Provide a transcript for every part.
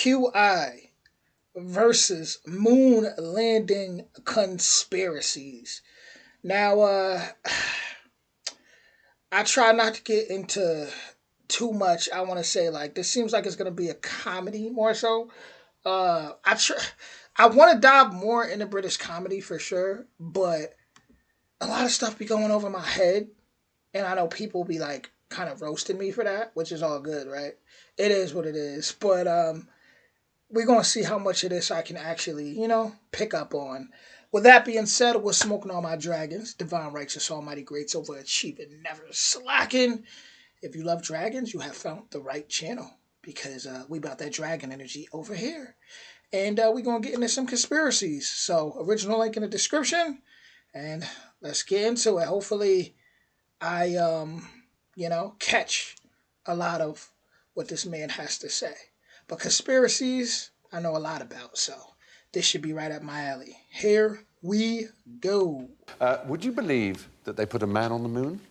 QI versus moon landing conspiracies. Now, I try not to get into too much. I want to say like this seems like it's gonna be a comedy more so. I want to dive more into British comedy for sure, but a lot of stuff be going over my head, and I know people be like kind of roasting me for that, which is all good, right? It is what it is, but we're gonna see how much of this I can actually, pick up on. With that being said, we're smoking all my dragons, divine, righteous, almighty, greats, overachieving, never slacking. If you love dragons, you have found the right channel because we about that dragon energy over here. And we're going to get into some conspiracies. So, original link in the description. And let's get into it. Hopefully, I, catch a lot of what this man has to say. But conspiracies, I know a lot about. So, this should be right up my alley. Here we go. Would you believe that they put a man on the moon?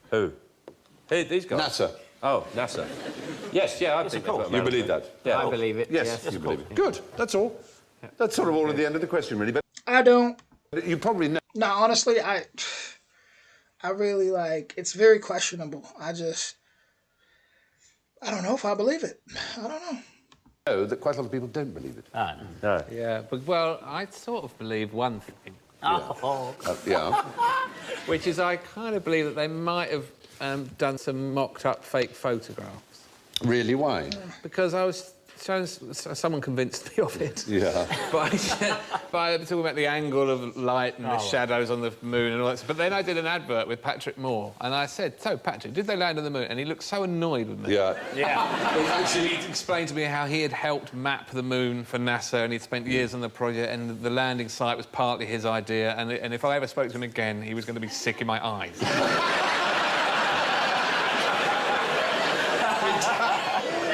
Who? Hey, these guys? NASA. Oh, NASA. Yes, yeah, I think You believe that? Yeah, I believe it. Yes, you believe it. Good, that's all. That's sort of all at the end of the question, really. But I don't. you probably know. No, honestly, I really it's very questionable. I don't know if I believe it. I don't know. That quite a lot of people don't believe it. No. Yeah, but, well, I sort of believe one thing. Yeah. Which is I kind of believe that they might have done some mocked-up fake photographs. Really? Why? Because I was showing... Someone convinced me of it. Yeah. by talking about the angle of light and the shadows on the moon and all that. But then I did an advert with Patrick Moore, and I said, "So, Patrick, did they land on the moon?" And he looked so annoyed with me. Yeah. Actually, he explained to me how he had helped map the moon for NASA, and he'd spent years on the project, and the landing site was partly his idea, and if I ever spoke to him again, he was going to be sick in my eyes.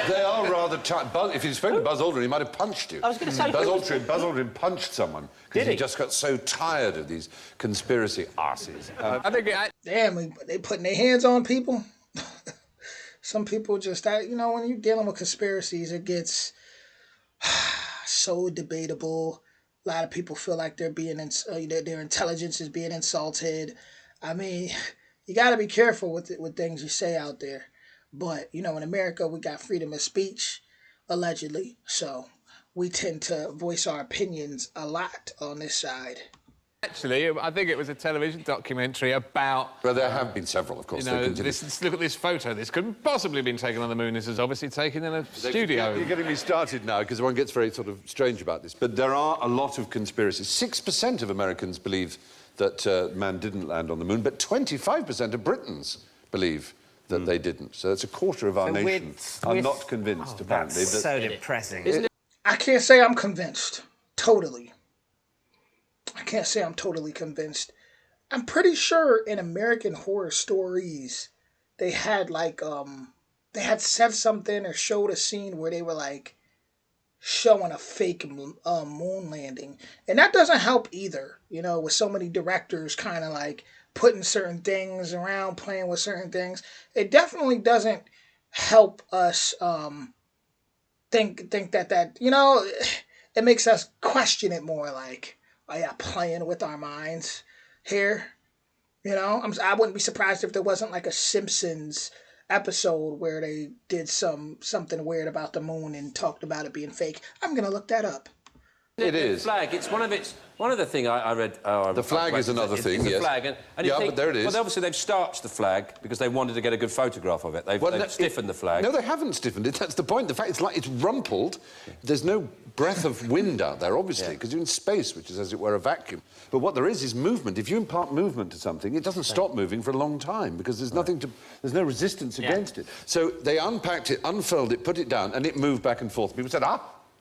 They are rather tight. If you'd spoken to Buzz Aldrin, he might have punched you. I was going to say... Buzz Aldrin punched someone because he just got so tired of these conspiracy arses. I think Damn, they putting their hands on people. Some people just, when you're dealing with conspiracies, it gets so debatable. A lot of people feel like they're being, their intelligence is being insulted. I mean, you got to be careful with things you say out there. But, in America, we got freedom of speech, allegedly. So we tend to voice our opinions a lot on this side. Actually, I think it was a television documentary about... Well, there have been several, of course. look at this photo. This couldn't possibly have been taken on the moon. This is obviously taken in a studio. You're getting me started now, because one gets very sort of strange about this. But there are a lot of conspiracies. 6% of Americans believe that man didn't land on the moon, but 25% of Britons believe that they didn't. So that's a quarter of our nation are not convinced, apparently. That's so depressing. Isn't it? I can't say I'm convinced. Totally. I can't say I'm totally convinced. I'm pretty sure in American Horror Stories, they had they had said something or showed a scene where they were showing a fake moon landing. And that doesn't help either, with so many directors kind of putting certain things around, playing with certain things. It definitely doesn't help us think that it makes us question it more playing with our minds here. I wouldn't be surprised if there wasn't a Simpsons episode where they did something weird about the moon and talked about it being fake. I'm going to look that up. It is. Flag. It's one of the thing I read. The flag is another thing. Yes. The flag, and you think, but there it is. Well, obviously they've starched the flag because they wanted to get a good photograph of it. They've stiffened the flag. No, they haven't stiffened it. That's the point. The fact it's rumpled. There's no breath of wind out there, obviously, because you're in space, which is, as it were, a vacuum. But what there is movement. If you impart movement to something, it doesn't stop moving for a long time because there's there's no resistance against it. So they unpacked it, unfurled it, put it down, and it moved back and forth. People said,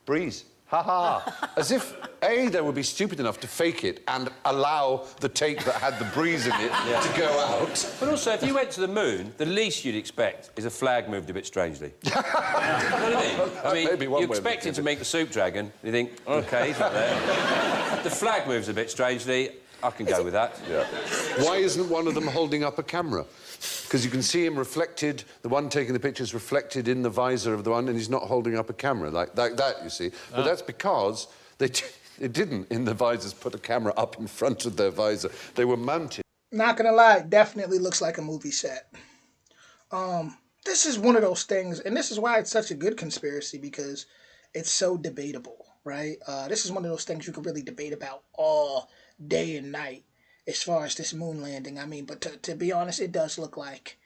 breeze. Ha-ha. As if, A, they would be stupid enough to fake it and allow the tape that had the breeze in it to go out. But also, if you went to the moon, the least you'd expect is a flag moved a bit strangely. You know what I mean? You expect him to make the soup dragon, you think, OK, he's not there. The flag moves a bit strangely. I can go with that. Yeah. Why isn't one of them holding up a camera? Because you can see him reflected, the one taking the picture's reflected in the visor of the one, and he's not holding up a camera like that, you see. But that's because they didn't, in the visors, put a camera up in front of their visor. They were mounted. Not gonna lie, definitely looks like a movie set. This is one of those things, and this is why it's such a good conspiracy, because it's so debatable, right? This is one of those things you could really debate about all day and night as far as this moon landing. I mean, but to be honest, it does look like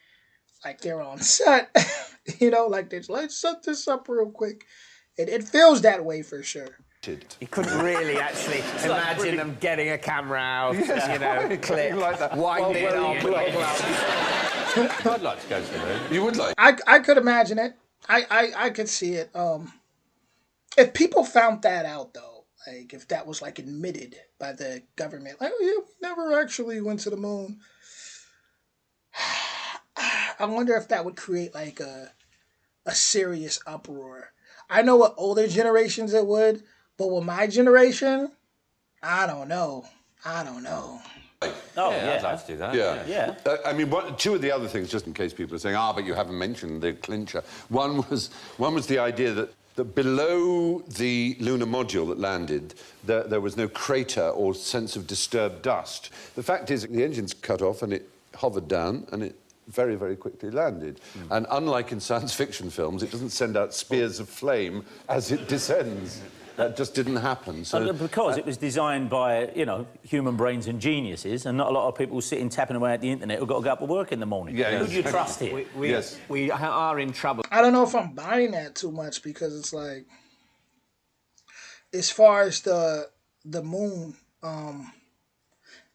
they're on set. You know, like let's set this up real quick. It feels that way for sure. You couldn't really actually imagine them getting a camera out, you know, clip, like that. winding it up. I'd like to go to the moon. You would like? I could imagine it. I could see it. If people found that out, though, like if that was like admitted by the government, like, oh yeah, we never actually went to the moon. I wonder if that would create like a serious uproar. I know what older generations it would, but with my generation, I don't know. Oh, I'd like to do that. Yeah. I mean, two of the other things, just in case people are saying, but you haven't mentioned the clincher. One was the idea that below the lunar module that landed, there was no crater or sense of disturbed dust. The fact is, the engine's cut off and it hovered down and it very, very quickly landed. And unlike in science fiction films, it doesn't send out spears of flame as it descends. That just didn't happen. So, because it was designed by, you know, human brains and geniuses, and not a lot of people sitting tapping away at the internet who've got to get up and work in the morning. Yeah, who do you trust here? We are in trouble. I don't know if I'm buying that too much, because it's like, as far as the moon, and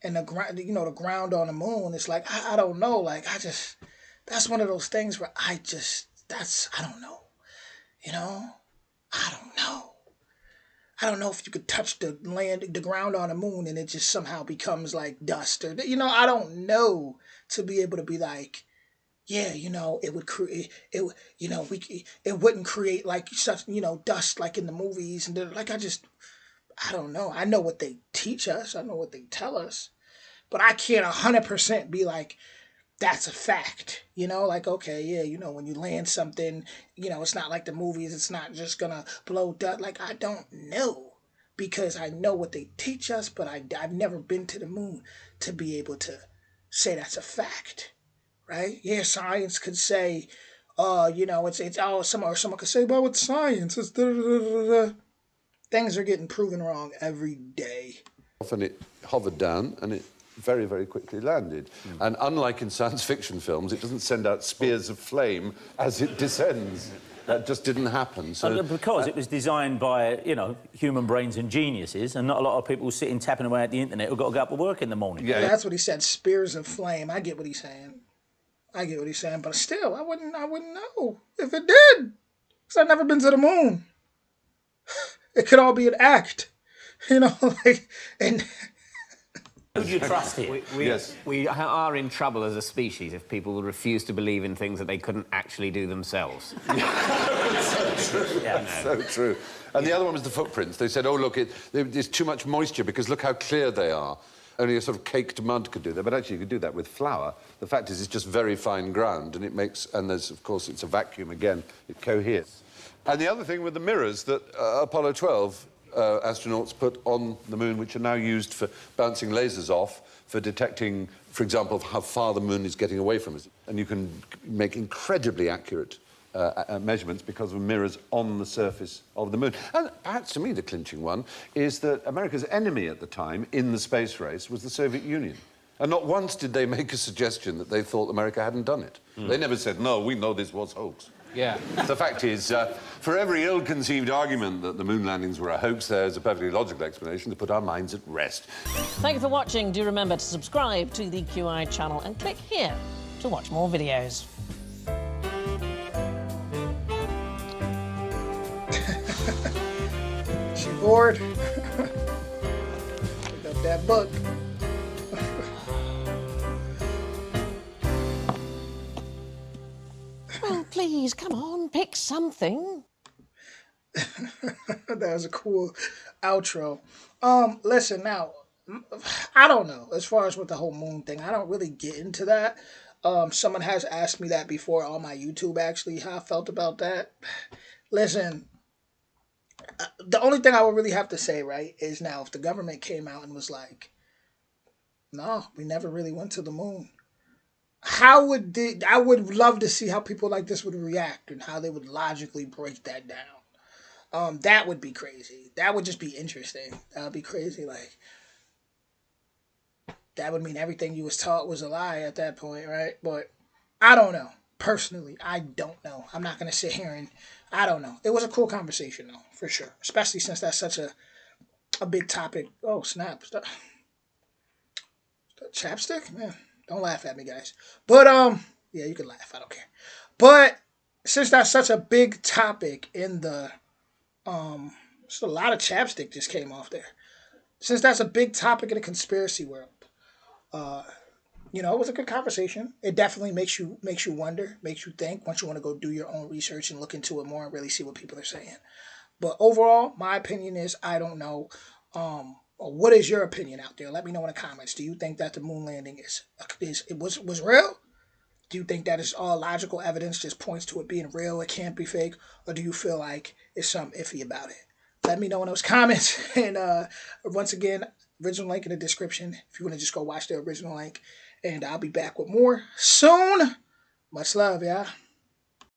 the ground, you know, the ground on the moon, it's like, I don't know, like, that's one of those things where I don't know, you know, I don't know. I don't know if you could touch the ground on the moon and it just somehow becomes like dust, or, you know, I don't know, to be able to be like, yeah, you know, it would create, it wouldn't create like such, you know, dust like in the movies, and like, I don't know. I know what they teach us, I know what they tell us, but I can't 100% be like, that's a fact, you know, like, okay, yeah, you know, when you land something, you know, it's not like the movies, it's not just gonna blow dust. Like, I don't know, because I know what they teach us, but I've never been to the moon to be able to say that's a fact, right? Yeah, science could say, you know, it's someone could say, but with science, it's da-da-da-da-da. Things are getting proven wrong every day. Often it hovered down and it very, very quickly landed. And unlike in science fiction films, it doesn't send out spears of flame as it descends. That just didn't happen. So, because it was designed by, you know, human brains and geniuses, and not a lot of people sitting tapping away at the internet who've got to get up and work in the morning. Yeah, that's what he said, spears of flame. I get what he's saying. But still, I wouldn't know if it did, because I've never been to the moon. It could all be an act, you know, like, and... Who do you trust here? We are in trouble as a species if people refuse to believe in things that they couldn't actually do themselves. So true. And the other one was the footprints. They said, oh, look, there's too much moisture because look how clear they are. Only a sort of caked mud could do that, but actually you could do that with flour. The fact is, it's just very fine ground, and there's, of course, it's a vacuum again. It coheres. And the other thing with the mirrors that Apollo 12... astronauts put on the moon, which are now used for bouncing lasers off, for detecting, for example, how far the moon is getting away from us. And you can make incredibly accurate measurements because of mirrors on the surface of the moon. And perhaps, to me, the clinching one is that America's enemy at the time in the space race was the Soviet Union. And not once did they make a suggestion that they thought America hadn't done it. They never said, no, we know this was hoax. Yeah. The fact is, for every ill-conceived argument that the moon landings were a hoax, there's a perfectly logical explanation to put our minds at rest. Thank you for watching. Do remember to subscribe to the QI channel and click here to watch more videos. She bored? Pick up that book. Well, please, come on, pick something. That was a cool outro. Listen now, I don't know. As far as with the whole moon thing, I don't really get into that. Someone has asked me that before on my YouTube, actually, how I felt about that. Listen, the only thing I would really have to say, right, is now if the government came out and was like, no, we never really went to the moon. I would love to see how people like this would react and how they would logically break that down. That would be crazy. That would just be interesting. That would be crazy. Like, that would mean everything you was taught was a lie at that point, right? But I don't know. Personally, I don't know. I'm not gonna sit here and I don't know. It was a cool conversation though, for sure. Especially since that's such a big topic. Oh snap! Is that chapstick? Man, don't laugh at me, guys. But yeah, you can laugh. I don't care. But since that's such a big topic in the just a lot of chapstick just came off there. Since that's a big topic in the conspiracy world, uh, it was a good conversation. It definitely makes you wonder, makes you think. Once you want to go do your own research and look into it more and really see what people are saying. But overall, my opinion is I don't know. What is your opinion out there? Let me know in the comments. Do you think that the moon landing was real? Do you think that is all logical evidence just points to it being real? It can't be fake, or do you feel like it's something iffy about it? Let me know in those comments. And once again, original link in the description if you want to just go watch the original link. And I'll be back with more soon. Much love, y'all.